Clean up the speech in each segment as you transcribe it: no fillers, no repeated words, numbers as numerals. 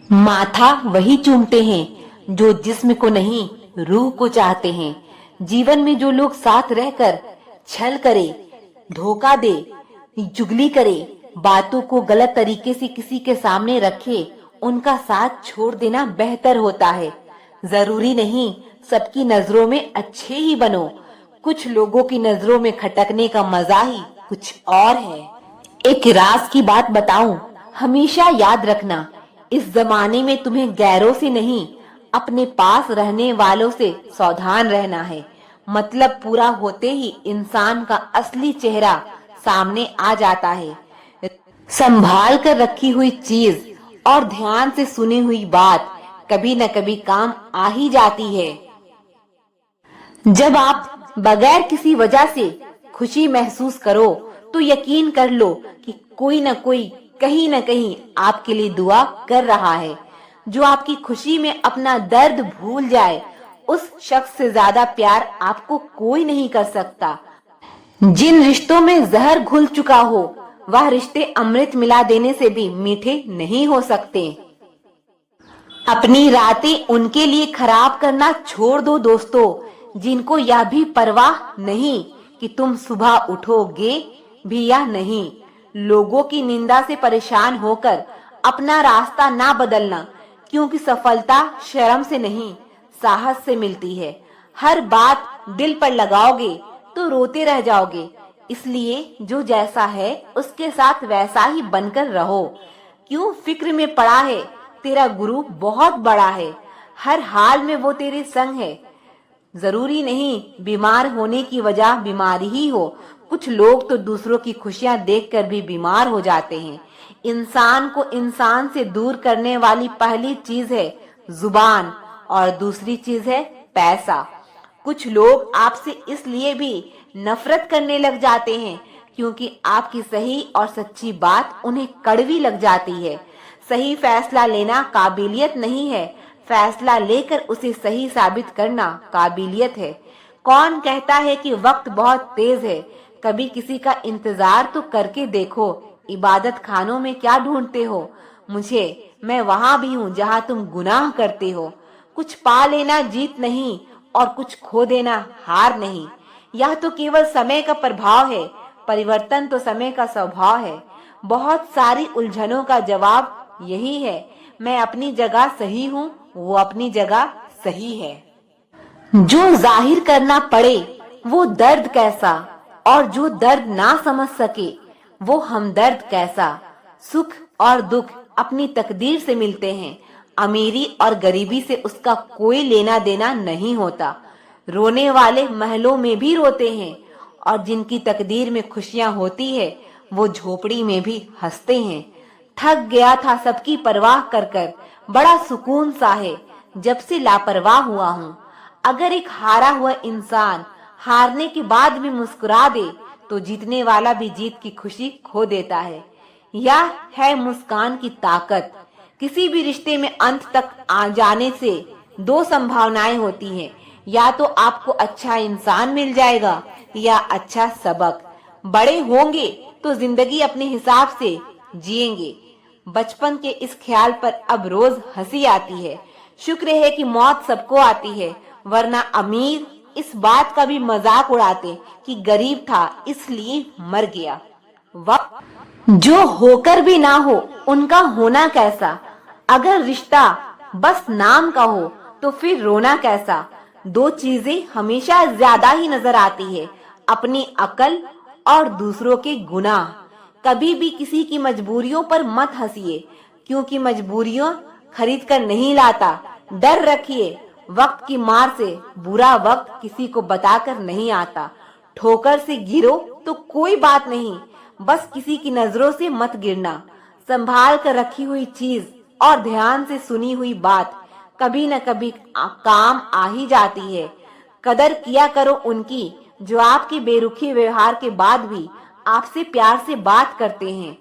माथा वही चूमते हैं जो जिस्म को नहीं, रूह को चाहते हैं। जीवन में जो लोग साथ रहकर छल करे, धोखा दे, चुगली करे, बातों को गलत तरीके से किसी के सामने रखे, उनका साथ छोड़ देना बेहतर होता है। जरूरी नहीं सबकी नजरों में अच्छे ही बनो, कुछ लोगों की नजरों में खटकने का मजा ही कुछ और है। एक राज की बात बताऊं, हमेशा याद रखना, इस जमाने में तुम्हें गैरों से नहीं, अपने पास रहने वालों से सावधान रहना है। मतलब पूरा होते ही इंसान का असली चेहरा सामने आ जाता है। संभाल कर रखी हुई चीज और ध्यान से सुनी हुई बात कभी न कभी काम आ ही जाती है। जब आप बगैर किसी वजह से खुशी महसूस करो तो यकीन कर लो कि कोई न कोई कहीं न कहीं आपके लिए दुआ कर रहा है। जो आपकी खुशी में अपना दर्द भूल जाए, उस शख्स से ज्यादा प्यार आपको कोई नहीं कर सकता। जिन रिश्तों में जहर घुल चुका हो, वह रिश्ते अमृत मिला देने से भी मीठे नहीं हो सकते। अपनी रातें उनके लिए खराब करना छोड़ दो दोस्तों, जिनको यह भी परवाह नहीं कि तुम सुबह उठोगे भी या नहीं। लोगों की निंदा से परेशान होकर अपना रास्ता ना बदलना, क्योंकि सफलता शर्म से नहीं, साहस से मिलती है। हर बात दिल पर लगाओगे तो रोते रह जाओगे। इसलिए जो जैसा है उसके साथ वैसा ही बनकर रहो। क्यों फिक्र में पड़ा है, तेरा गुरु बहुत बड़ा है, हर हाल में वो तेरे संग है। जरूरी नहीं बीमार होने की वजह बीमारी ही हो, कुछ लोग तो दूसरों की खुशियां देखकर भी बीमार हो जाते हैं। इंसान को इंसान से दूर करने वाली पहली चीज है जुबान और दूसरी चीज है पैसा। कुछ लोग आपसे इसलिए भी नफरत करने लग जाते हैं क्योंकि आपकी सही और सच्ची बात उन्हें कड़वी लग जाती है। सही फैसला लेना काबिलियत नहीं है, फैसला लेकर उसे सही साबित करना काबिलियत है। कौन कहता है कि वक्त बहुत तेज है, कभी किसी का इंतजार तो करके देखो। इबादत खानों में क्या ढूंढते हो मुझे, मैं वहां भी हूँ जहाँ तुम गुनाह करते हो। कुछ पा लेना जीत नहीं और कुछ खो देना हार नहीं। यह तो केवल समय का प्रभाव है, परिवर्तन तो समय का स्वभाव है। बहुत सारी उलझनों का जवाब यही है, मैं अपनी जगह सही हूँ, वो अपनी जगह सही है। जो जाहिर करना पड़े वो दर्द कैसा, और जो दर्द ना समझ सके वो हमदर्द कैसा। सुख और दुख अपनी तकदीर से मिलते हैं, अमीरी और गरीबी से उसका कोई लेना देना नहीं होता। रोने वाले महलों में भी रोते हैं और जिनकी तकदीर में खुशियां होती है वो झोपड़ी में भी हंसते हैं। थक गया था सबकी परवाह कर कर, बड़ा सुकून सा है जब से लापरवाह हुआ हूँ। अगर एक हारा हुआ इंसान हारने के बाद भी मुस्कुरा दे तो जीतने वाला भी जीत की खुशी खो देता है। यह है मुस्कान की ताकत। किसी भी रिश्ते में अंत तक आ जाने से दो संभावनाएं होती हैं, या तो आपको अच्छा इंसान मिल जाएगा या अच्छा सबक। बड़े होंगे तो जिंदगी अपने हिसाब से जिएंगे। बचपन के इस ख्याल पर अब रोज हंसी आती है। शुक्र है कि मौत सबको आती है, वरना अमीर इस बात का भी मजाक उड़ाते कि गरीब था इसलिए मर गया। वक्त जो होकर भी ना हो उनका होना कैसा। अगर रिश्ता बस नाम का हो तो फिर रोना कैसा। दो चीजें हमेशा ज्यादा ही नजर आती है, अपनी अकल और दूसरों के गुनाह। कभी भी किसी की मजबूरियों पर मत हंसिए, क्योंकि मजबूरियों खरीद कर नहीं लाता। डर रखिए वक्त की मार से, बुरा वक्त किसी को बताकर नहीं आता। ठोकर से गिरो तो कोई बात नहीं, बस किसी की नजरों से मत गिरना। संभाल कर रखी हुई चीज और ध्यान से सुनी हुई बात कभी न कभी काम आ ही जाती है। कदर किया करो उनकी जो आपके बेरुखी व्यवहार के बाद भी आपसे प्यार से बात करते हैं।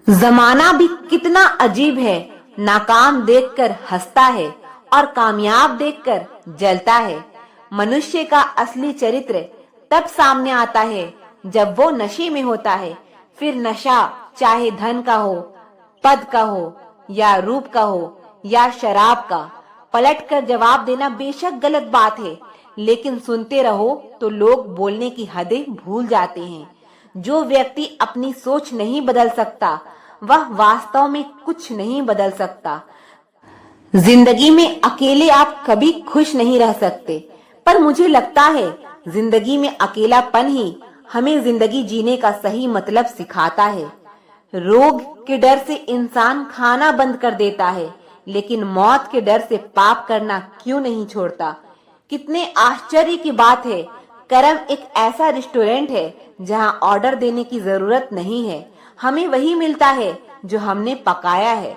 जमाना भी कितना अजीब है, नाकाम देखकर हंसता है और कामयाब देखकर जलता है। मनुष्य का असली चरित्र तब सामने आता है जब वो नशे में होता है। फिर नशा चाहे धन का हो, पद का हो, या रूप का हो या शराब का, पलट कर जवाब देना बेशक गलत बात है, लेकिन सुनते रहो तो लोग बोलने की हदें भूल जाते हैं। जो व्यक्ति अपनी सोच नहीं बदल सकता वह वास्तव में कुछ नहीं बदल सकता। जिंदगी में अकेले आप कभी खुश नहीं रह सकते, पर मुझे लगता है जिंदगी में अकेलापन ही हमें जिंदगी जीने का सही मतलब सिखाता है। रोग के डर से इंसान खाना बंद कर देता है, लेकिन मौत के डर से पाप करना क्यों नहीं छोड़ता। कितने आश्चर्य की बात है, कर्म एक ऐसा रेस्टोरेंट है जहां ऑर्डर देने की जरूरत नहीं है, हमें वही मिलता है जो हमने पकाया है।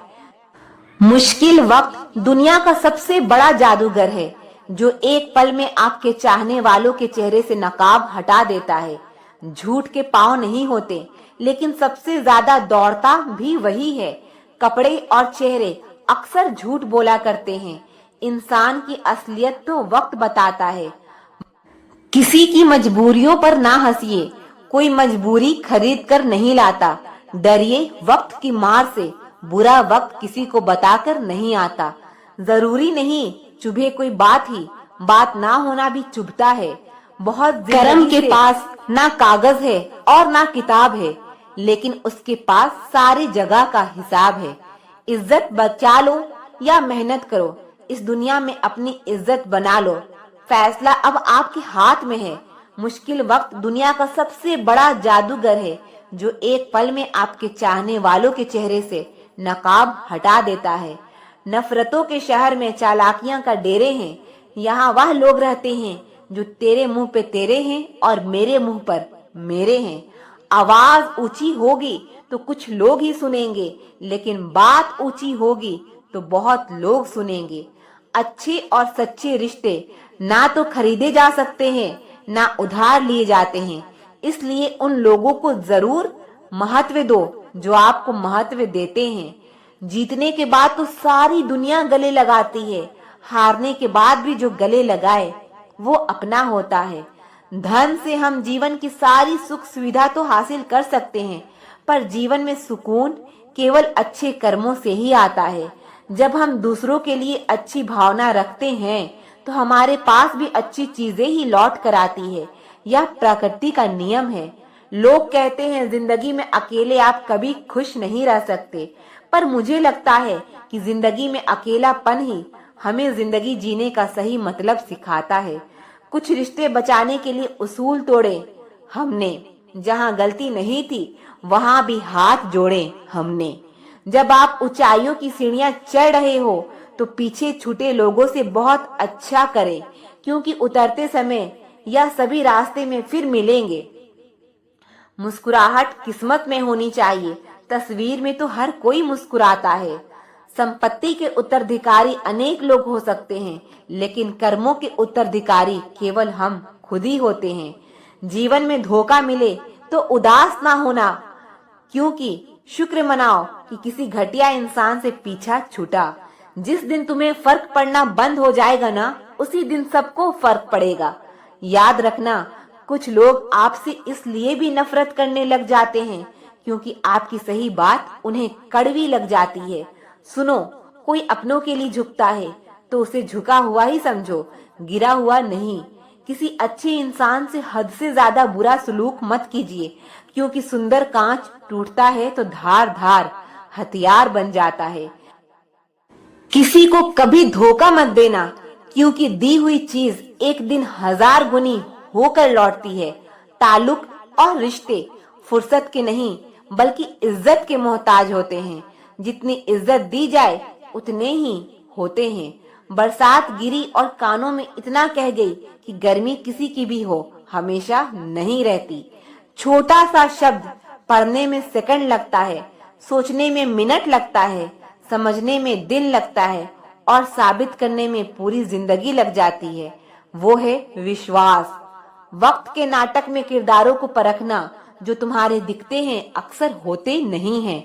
मुश्किल वक्त दुनिया का सबसे बड़ा जादूगर है, जो एक पल में आपके चाहने वालों के चेहरे से नकाब हटा देता है। झूठ के पांव नहीं होते, लेकिन सबसे ज्यादा दौड़ता भी वही है। कपड़े और चेहरे अक्सर झूठ बोला करते हैं, इंसान की असलियत तो वक्त बताता है। किसी की मजबूरियों पर ना हंसिए, कोई मजबूरी खरीद कर नहीं लाता। डरिए वक्त की मार से, बुरा वक्त किसी को बताकर नहीं आता। जरूरी नहीं चुभे कोई बात ही, बात ना होना भी चुभता है। बहुत कर्म के पास ना कागज है और ना किताब है, लेकिन उसके पास सारी जगह का हिसाब है। इज्जत बचा लो या मेहनत करो, इस दुनिया में अपनी इज्जत बना लो। फैसला अब आपके हाथ में है। मुश्किल वक्त दुनिया का सबसे बड़ा जादूगर है, जो एक पल में आपके चाहने वालों के चेहरे से नकाब हटा देता है। नफरतों के शहर में चालाकियां का डेरे हैं। यहाँ वह लोग रहते हैं जो तेरे मुंह पे तेरे हैं और मेरे मुंह पर मेरे हैं। आवाज ऊंची होगी तो कुछ लोग ही सुनेंगे, लेकिन बात ऊंची होगी तो बहुत लोग सुनेंगे। अच्छे और सच्चे रिश्ते ना तो खरीदे जा सकते हैं, ना उधार लिए जाते हैं। इसलिए उन लोगों को जरूर महत्व दो जो आपको महत्व देते हैं। जीतने के बाद तो सारी दुनिया गले लगाती है, हारने के बाद भी जो गले लगाए वो अपना होता है। धन से हम जीवन की सारी सुख सुविधा तो हासिल कर सकते हैं, पर जीवन में सुकून केवल अच्छे कर्मों से ही आता है। जब हम दूसरों के लिए अच्छी भावना रखते हैं तो हमारे पास भी अच्छी चीजें ही लौट कर आती है। यह प्रकृति का नियम है। लोग कहते हैं जिंदगी में अकेले आप कभी खुश नहीं रह सकते, पर मुझे लगता है कि जिंदगी में अकेलापन ही हमें जिंदगी जीने का सही मतलब सिखाता है। कुछ रिश्ते बचाने के लिए उसूल तोड़े हमने, जहां गलती नहीं थी वहां भी हाथ जोड़े हमने। जब आप ऊंचाइयों की सीढ़ियां चढ़ रहे हो तो पीछे छूटे लोगों से बहुत अच्छा करें, क्योंकि उतरते समय यह सभी रास्ते में फिर मिलेंगे। मुस्कुराहट किस्मत में होनी चाहिए, तस्वीर में तो हर कोई मुस्कुराता है। संपत्ति के उत्तराधिकारी अनेक लोग हो सकते हैं, लेकिन कर्मों के उत्तराधिकारी केवल हम खुद ही होते हैं। जीवन में धोखा मिले तो उदास ना होना, क्योंकि शुक्र मनाओ कि किसी घटिया इंसान से पीछा छूटा। जिस दिन तुम्हें फर्क पड़ना बंद हो जाएगा ना, उसी दिन सबको फर्क पड़ेगा। याद रखना, कुछ लोग आपसे इसलिए भी नफरत करने लग जाते हैं क्योंकि आपकी सही बात उन्हें कड़वी लग जाती है। सुनो, कोई अपनों के लिए झुकता है तो उसे झुका हुआ ही समझो, गिरा हुआ नहीं। किसी अच्छे इंसान से हद से ज्यादा बुरा सलूक मत कीजिए, क्योंकि सुंदर कांच टूटता है तो धार धार हथियार बन जाता है। किसी को कभी धोखा मत देना, क्योंकि दी हुई चीज एक दिन 1000 गुनी होकर लौटती है। ताल्लुक और रिश्ते फुर्सत के नहीं बल्कि इज्जत के मोहताज होते हैं। जितनी इज्जत दी जाए उतने ही होते हैं। बरसात गिरी और कानों में इतना कह गई कि गर्मी किसी की भी हो हमेशा नहीं रहती। छोटा सा शब्द पढ़ने में सेकंड लगता है, सोचने में मिनट लगता है, समझने में दिन लगता है और साबित करने में पूरी जिंदगी लग जाती है। वो है विश्वास। वक्त के नाटक में किरदारों को परखना, जो तुम्हारे दिखते हैं अक्सर होते नहीं हैं।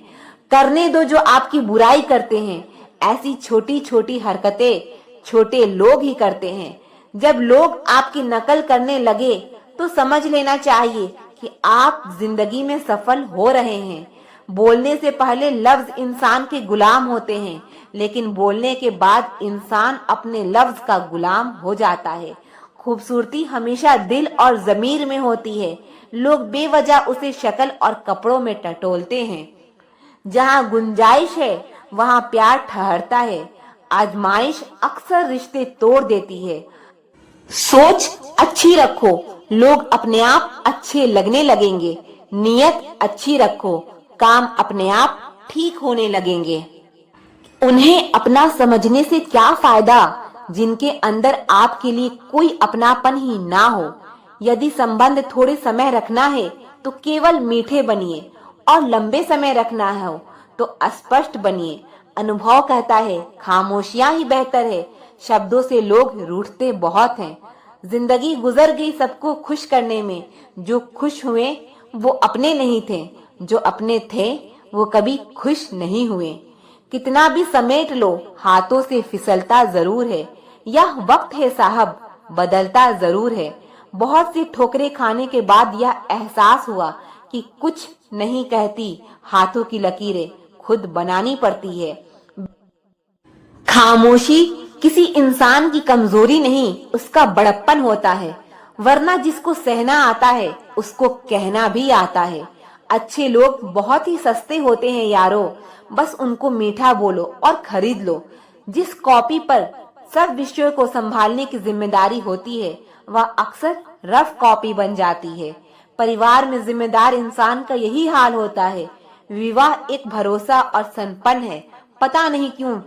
करने दो जो आपकी बुराई करते हैं। ऐसी छोटी छोटी हरकतें छोटे लोग ही करते हैं। जब लोग आपकी नकल करने लगे तो समझ लेना चाहिए कि आप जिंदगी में सफल हो रहे हैं। बोलने से पहले लफ्ज इंसान के गुलाम होते हैं, लेकिन बोलने के बाद इंसान अपने लफ्ज का गुलाम हो जाता है। खूबसूरती हमेशा दिल और जमीर में होती है। लोग बेवजह उसे शक्ल और कपड़ों में टटोलते हैं। जहाँ गुंजाइश है वहाँ प्यार ठहरता है। आजमाइश अक्सर रिश्ते तोड़ देती है। सोच अच्छी रखो, लोग अपने आप अच्छे लगने लगेंगे। नियत अच्छी रखो, काम अपने आप ठीक होने लगेंगे। उन्हें अपना समझने से क्या फायदा जिनके अंदर आपके लिए कोई अपनापन ही ना हो। यदि संबंध थोड़े समय रखना है तो केवल मीठे बनिए, और लंबे समय रखना हो तो अस्पष्ट बनिए। अनुभव कहता है खामोशियां ही बेहतर है। शब्दों से लोग रूठते बहुत हैं। जिंदगी गुजर गई सबको खुश करने में। जो खुश हुए वो अपने नहीं थे, जो अपने थे वो कभी खुश नहीं हुए। कितना भी समेट लो हाथों से फिसलता जरूर है। यह वक्त है साहब, बदलता जरूर है। बहुत सी ठोकरें खाने के बाद यह एहसास हुआ कि कुछ नहीं कहती हाथों की लकीरें खुद बनानी पड़ती है। खामोशी किसी इंसान की कमजोरी नहीं, उसका बड़प्पन होता है। वरना जिसको सहना आता है उसको कहना भी आता है। अच्छे लोग बहुत ही सस्ते होते हैं यारो, बस उनको मीठा बोलो और खरीद लो। जिस कॉपी पर सब विषयों को संभालने की जिम्मेदारी होती है वह अक्सर रफ कॉपी बन जाती है। परिवार में जिम्मेदार इंसान का यही हाल होता है। विवाह एक भरोसा और सनपन है। पता नहीं क्यों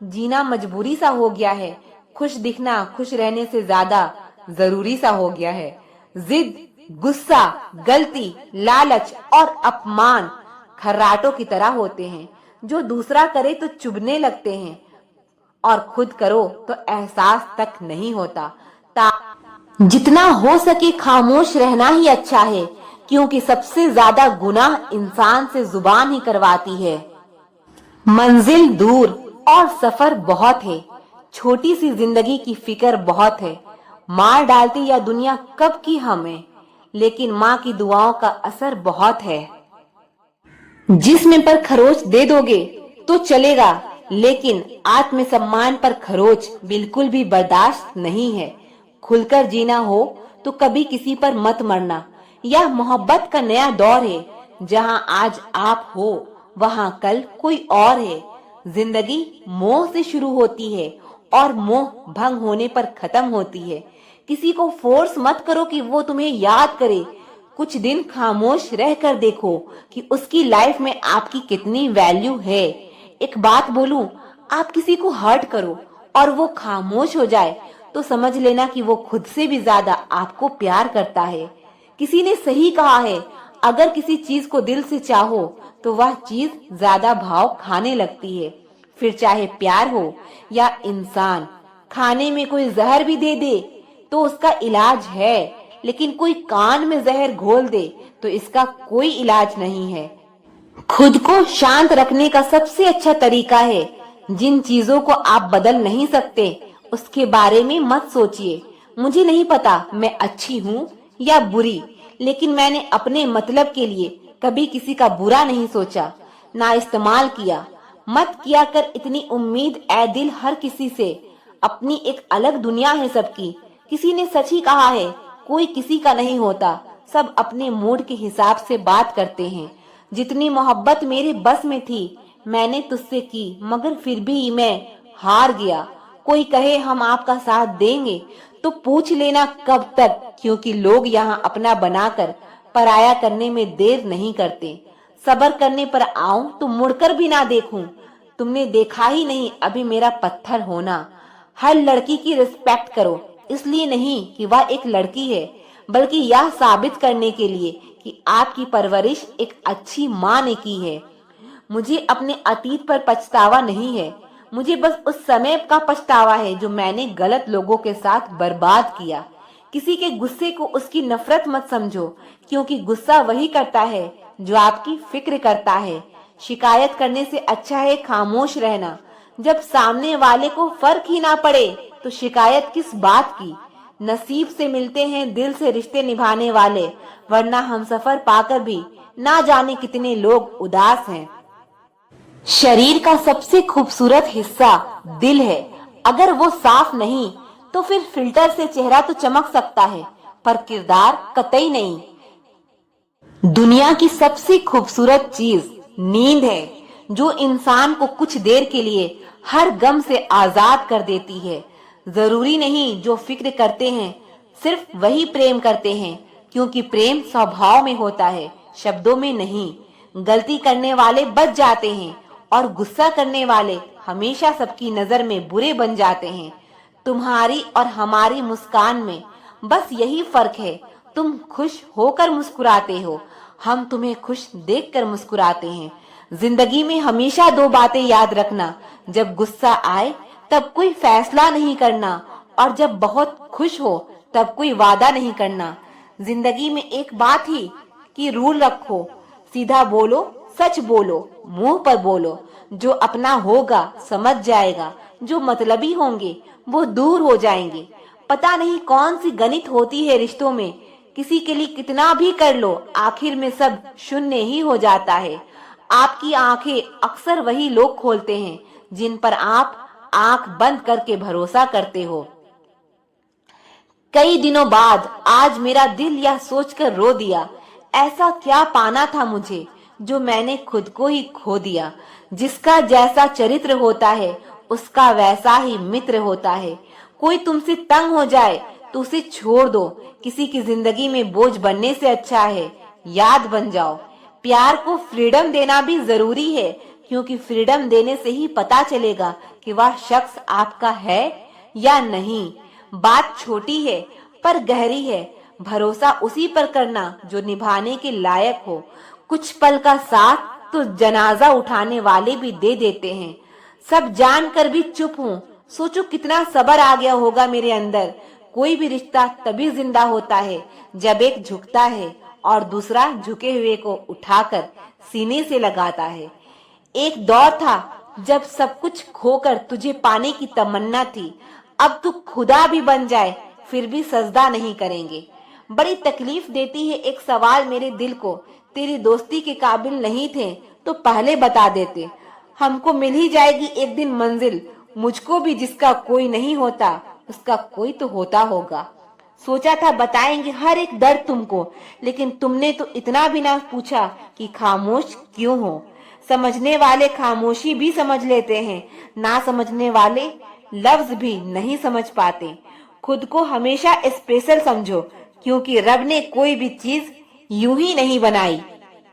जीना मजबूरी सा हो गया है। खुश दिखना खुश रहने से ज्यादा जरूरी सा हो गया है। जिद, गुस्सा, गलती, लालच और अपमान खर्राटों की तरह होते हैं जो दूसरा करे तो चुभने लगते हैं और खुद करो तो एहसास तक नहीं होता। जितना हो सके खामोश रहना ही अच्छा है, क्योंकि सबसे ज्यादा गुनाह इंसान से जुबान ही करवाती है। मंजिल दूर और सफर बहुत है, छोटी सी जिंदगी की फिक्र बहुत है। मार डालती या दुनिया कब की हमें, लेकिन माँ की दुआओं का असर बहुत है। जिस्म पर खरोच दे दोगे तो चलेगा, लेकिन आत्मसम्मान पर खरोच बिल्कुल भी बर्दाश्त नहीं है। खुलकर जीना हो तो कभी किसी पर मत मरना। यह मोहब्बत का नया दौर है। जहाँ आज आप हो वहाँ कल कोई और है। जिंदगी मोह से शुरू होती है और मोह भंग होने पर खत्म होती है। किसी को फोर्स मत करो कि वो तुम्हें याद करे। कुछ दिन खामोश रह कर देखो कि उसकी लाइफ में आपकी कितनी वैल्यू है। एक बात बोलूं, आप किसी को हर्ट करो और वो खामोश हो जाए तो समझ लेना कि वो खुद से भी ज्यादा आपको प्यार करता है। किसी ने सही कहा है, अगर किसी चीज को दिल से चाहो तो वह चीज ज्यादा भाव खाने लगती है। फिर चाहे प्यार हो या इंसान। खाने में कोई जहर भी दे दे तो उसका इलाज है, लेकिन कोई कान में जहर घोल दे तो इसका कोई इलाज नहीं है। खुद को शांत रखने का सबसे अच्छा तरीका है, जिन चीजों को आप बदल नहीं सकते उसके बारे में मत सोचिए। मुझे नहीं पता मैं अच्छी हूँ या बुरी, लेकिन मैंने अपने मतलब के लिए कभी किसी का बुरा नहीं सोचा, ना इस्तेमाल किया। मत किया कर इतनी उम्मीद ए दिल हर किसी से। अपनी एक अलग दुनिया है सबकी। किसी ने सच ही कहा है, कोई किसी का नहीं होता, सब अपने मूड के हिसाब से बात करते हैं। जितनी मोहब्बत मेरे बस में थी मैंने तुझसे की, मगर फिर भी मैं हार गया। कोई कहे हम आपका साथ देंगे तो पूछ लेना कब तक, क्योंकि लोग यहाँ अपना बनाकर पराया करने में देर नहीं करते। सब्र करने पर आऊं तो मुड़कर भी ना देखूं। तुमने देखा ही नहीं अभी मेरा पत्थर होना। हर लड़की की रिस्पेक्ट करो, इसलिए नहीं कि वह एक लड़की है, बल्कि यह साबित करने के लिए कि आपकी परवरिश एक अच्छी माँ ने की है। मुझे अपने अतीत पर पछतावा नहीं है, मुझे बस उस समय का पछतावा है जो मैंने गलत लोगों के साथ बर्बाद किया। किसी के गुस्से को उसकी नफरत मत समझो, क्योंकि गुस्सा वही करता है जो आपकी फिक्र करता है। शिकायत करने से अच्छा है खामोश रहना। जब सामने वाले को फर्क ही ना पड़े तो शिकायत किस बात की। नसीब से मिलते हैं दिल से रिश्ते निभाने वाले, वरना हम सफर पाकर भी ना जाने कितने लोग उदास हैं। शरीर का सबसे खूबसूरत हिस्सा दिल है। अगर वो साफ नहीं तो फिर फिल्टर से चेहरा तो चमक सकता है, पर किरदार कतई नहीं। दुनिया की सबसे खूबसूरत चीज नींद है, जो इंसान को कुछ देर के लिए हर गम से आजाद कर देती है। जरूरी नहीं जो फिक्र करते हैं सिर्फ वही प्रेम करते हैं, क्योंकि प्रेम स्वभाव में होता है, शब्दों में नहीं। गलती करने वाले बच जाते हैं और गुस्सा करने वाले हमेशा सबकी नजर में बुरे बन जाते हैं। तुम्हारी और हमारी मुस्कान में बस यही फर्क है, तुम खुश होकर मुस्कुराते हो, हम तुम्हें खुश देखकर मुस्कुराते हैं। जिंदगी में हमेशा दो बातें याद रखना, जब गुस्सा आए तब कोई फैसला नहीं करना, और जब बहुत खुश हो तब कोई वादा नहीं करना। जिंदगी में एक बात ही की रूल रखो, सीधा बोलो, सच बोलो, मुंह पर बोलो। जो अपना होगा समझ जाएगा, जो मतलबी होंगे वो दूर हो जाएंगे। पता नहीं कौन सी गणित होती है रिश्तों में, किसी के लिए कितना भी कर लो आखिर में सब शून्य ही हो जाता है। आपकी आंखें अक्सर वही लोग खोलते हैं जिन पर आप आंख बंद करके भरोसा करते हो। कई दिनों बाद आज मेरा दिल यह सोचकर रो दिया, ऐसा क्या पाना था मुझे जो मैंने खुद को ही खो दिया। जिसका जैसा चरित्र होता है उसका वैसा ही मित्र होता है। कोई तुमसे तंग हो जाए तो उसे छोड़ दो, किसी की जिंदगी में बोझ बनने से अच्छा है याद बन जाओ। प्यार को फ्रीडम देना भी जरूरी है, क्योंकि फ्रीडम देने से ही पता चलेगा कि वह शख्स आपका है या नहीं। बात छोटी है पर गहरी है, भरोसा उसी पर करना जो निभाने के लायक हो। कुछ पल का साथ तो जनाजा उठाने वाले भी दे देते हैं। सब जानकर भी चुप हूँ, सोचो कितना सब्र आ गया होगा मेरे अंदर। कोई भी रिश्ता तभी जिंदा होता है जब एक झुकता है और दूसरा झुके हुए को उठाकर सीने से लगाता है। एक दौर था जब सब कुछ खोकर तुझे पाने की तमन्ना थी, अब तू खुदा भी बन जाए फिर भी सजदा नहीं करेंगे। बड़ी तकलीफ देती है एक सवाल मेरे दिल को, तेरी दोस्ती के काबिल नहीं थे तो पहले बता देते। हमको मिल ही जाएगी एक दिन मंजिल, मुझको भी जिसका कोई नहीं होता उसका कोई तो होता होगा। सोचा था बताएंगे हर एक दर्द तुमको, लेकिन तुमने तो इतना भी ना पूछा कि खामोश क्यों हो। समझने वाले खामोशी भी समझ लेते हैं, ना समझने वाले लफ्ज भी नहीं समझ पाते। खुद को हमेशा स्पेशल समझो, क्योंकि रब ने कोई भी चीज यूं ही नहीं बनाई।